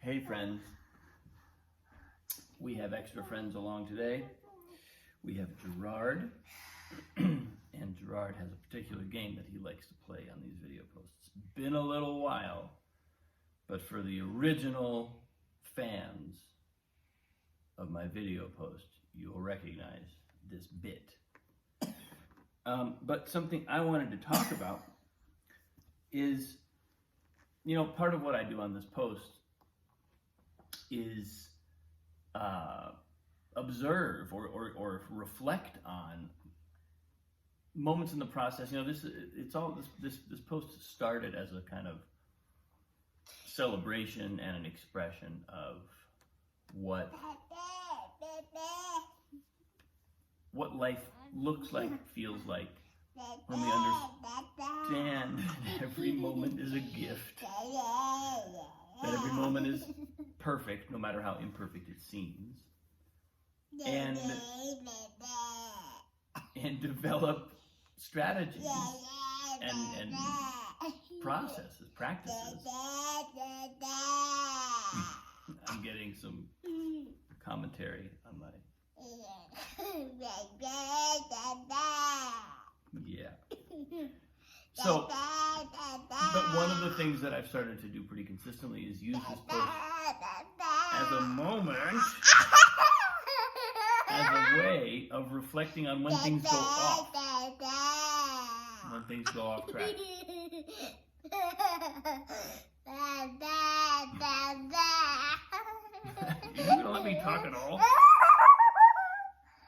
Hey friends, we have extra friends along today. We have Gerard, and Gerard has a particular game that he likes to play on these video posts. It's been a little while, but for the original fans of my video post, you'll recognize this bit. But something I wanted to talk about is, part of what I do on this post is observe or reflect on moments in the process. This post started as a kind of celebration and an expression of what life looks like, feels like, when we understand that every moment is a gift, that every moment is perfect, no matter how imperfect it seems, and develop strategies and processes, practices. I'm getting some commentary on my... Yeah. So, but one of the things that I've started to do pretty consistently is use this post as a moment, as a way of reflecting on when things go off. When things go off track. You gonna let me talk at all?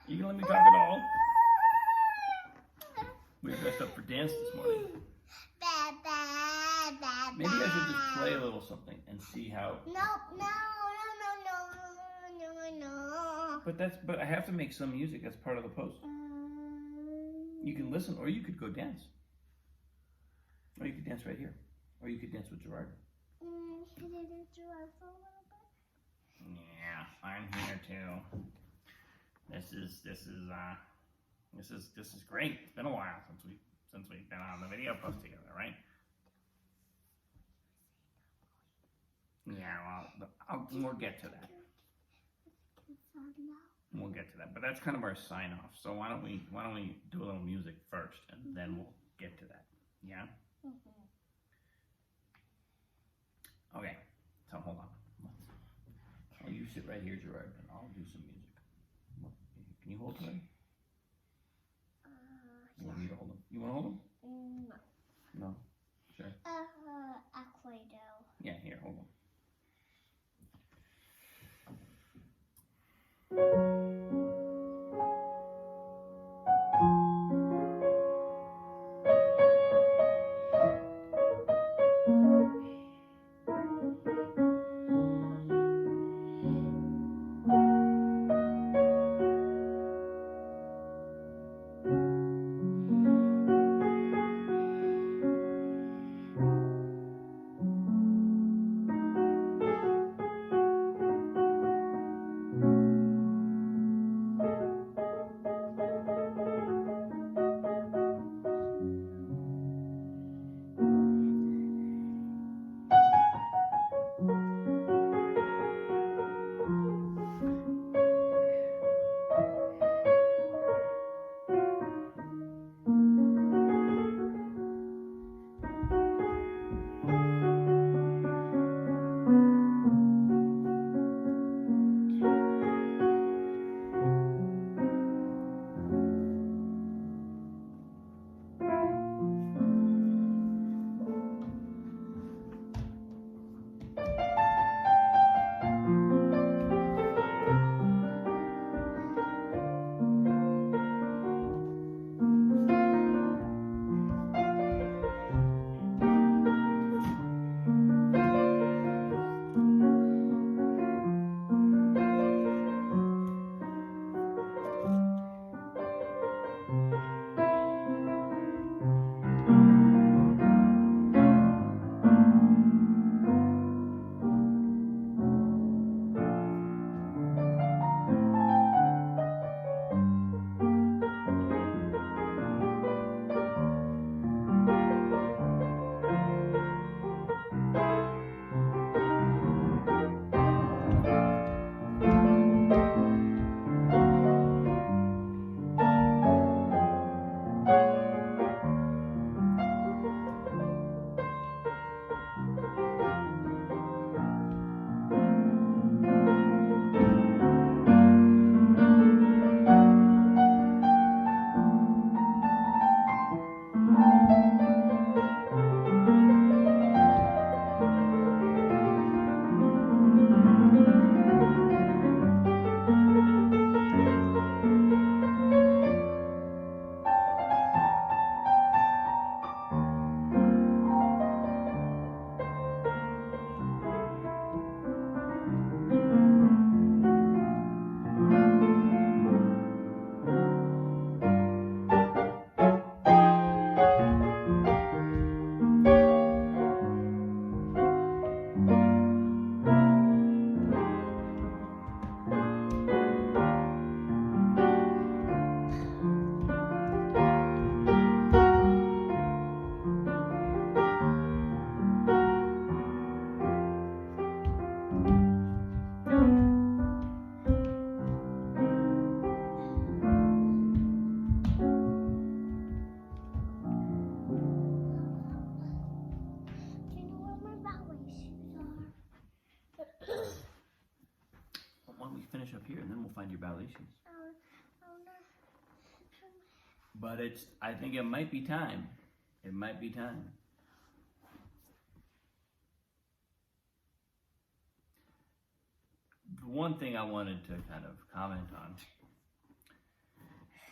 You gonna let me talk at all? We were dressed up for dance this morning. Maybe I should just play a little something and see how... No. But I have to make some music as part of the post. You can listen, or you could go dance. Or you could dance right here. Or you could dance with Gerard. Can I do Gerard for a little bit? Yeah, I'm here too. This is great. It's been a while since we've been on the video post together, right? Yeah, well, we'll get to that. We'll get to that. But that's kind of our sign off. So why don't we do a little music first, and then we'll get to that. Yeah? Okay. So hold on. You sit right here, Gerard, and I'll do some music. Can you hold him? You want me to hold him? You want to hold him? No. No? Sure. Actually, no. Yeah, here, hold him. finish up here and then we'll find your ballet shoes. Oh no. But I think it might be time. It might be time. The one thing I wanted to kind of comment on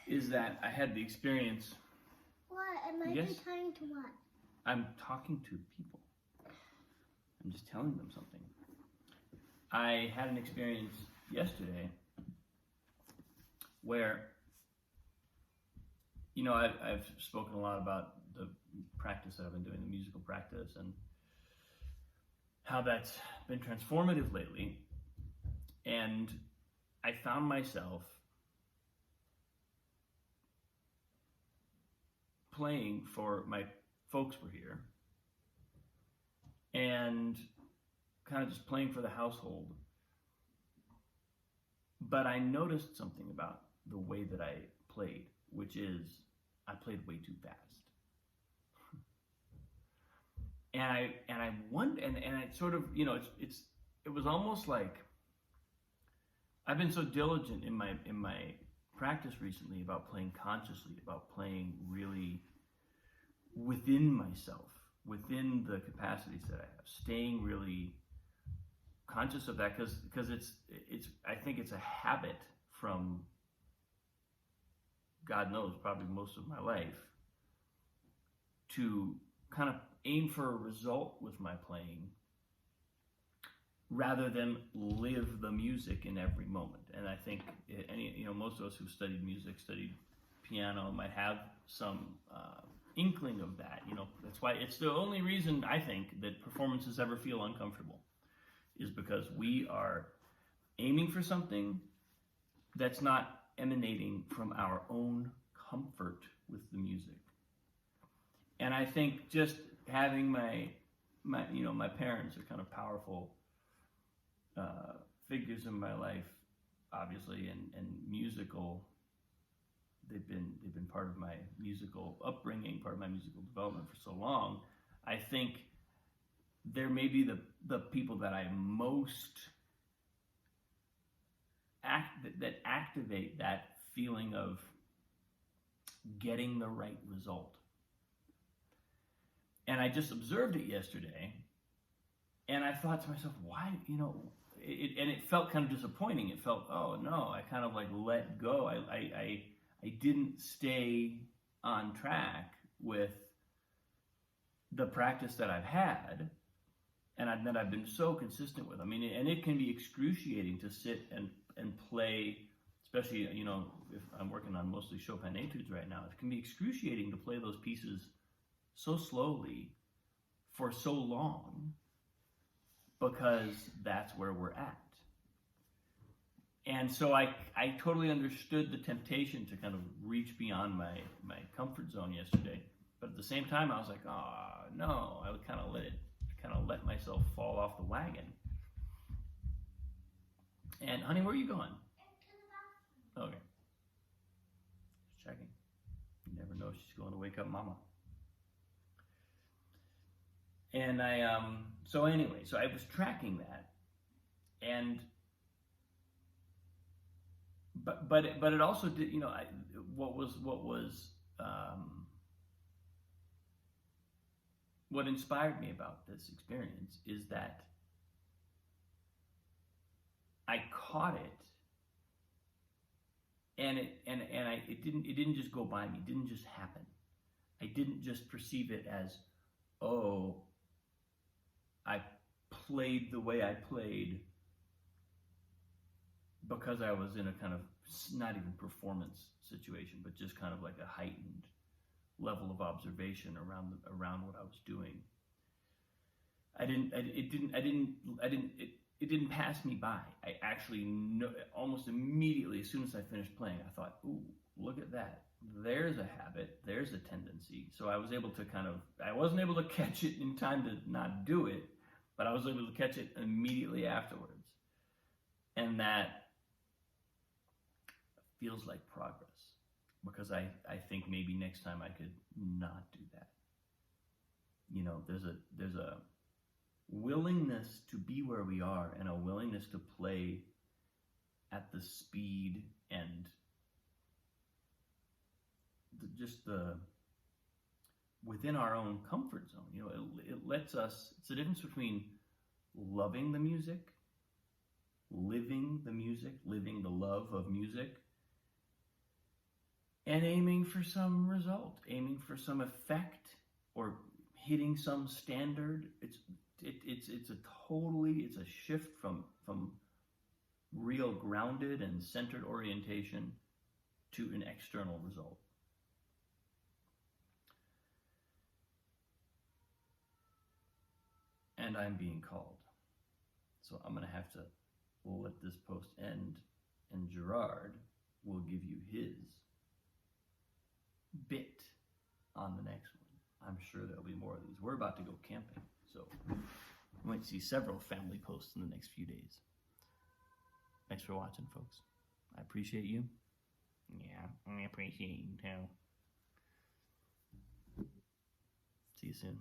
is that I had the experience. What? It might Yes? be time to what? I'm talking to people. I'm just telling them something. I had an experience yesterday where, you know, I've spoken a lot about the practice that I've been doing, the musical practice, and how that's been transformative lately. And I found myself playing for my folks were here and kind of just playing for the household. But I noticed something about the way that I played, which is I played way too fast. And I wondered, and I sort of, you know, it was almost like I've been so diligent in my practice recently about playing consciously, about playing really within myself, within the capacities that I have, staying really conscious of that, because it's I think it's a habit from, God knows, probably most of my life, to kind of aim for a result with my playing rather than live the music in every moment. And I think most of us who've studied music, studied piano, might have some inkling of that. You know, that's why it's the only reason I think that performances ever feel uncomfortable, is because we are aiming for something that's not emanating from our own comfort with the music. And I think just having my parents are kind of powerful figures in my life, obviously, and musical. They've been part of my musical upbringing, part of my musical development for so long. I think they're maybe the people that I most that activate that feeling of getting the right result. And I just observed it yesterday, and I thought to myself, why, and it felt kind of disappointing. It felt, oh no, I kind of like let go. I didn't stay on track with the practice that I've had, and that I've been so consistent with. I mean, and it can be excruciating to sit and play, especially, if I'm working on mostly Chopin etudes right now, it can be excruciating to play those pieces so slowly for so long, because that's where we're at. And so I totally understood the temptation to kind of reach beyond my comfort zone yesterday. But at the same time, I was like, oh, no, I would kind of let myself fall off the wagon. And honey, where are you going? Okay. Just checking. You never know, she's going to wake up mama. And so I was tracking that, and but it also did, what inspired me about this experience is that I caught it, and it didn't just go by me. It didn't just happen. I didn't just perceive it as, oh, I played the way I played because I was in a kind of, not even performance situation, but just kind of like a heightened level of observation around what I was doing. It didn't pass me by. I actually almost immediately, as soon as I finished playing, I thought, ooh, look at that. There's a habit, there's a tendency. So I was able to I wasn't able to catch it in time to not do it, but I was able to catch it immediately afterwards. And that feels like progress, because I think maybe next time I could not do that. There's a willingness to be where we are, and a willingness to play at the speed and within our own comfort zone. You know, it lets us, it's the difference between loving the music, living the music, living the love of music, and aiming for some result, aiming for some effect, or hitting some standard. It's a shift from real grounded and centered orientation to an external result. And I'm being called. So I'm going to have to let this post end, and Gerard will give you his bit on the next one. I'm sure there'll be more of these. We're about to go camping, so you might see several family posts in the next few days. Thanks for watching, folks. I appreciate you. Yeah, I appreciate you too. See you soon.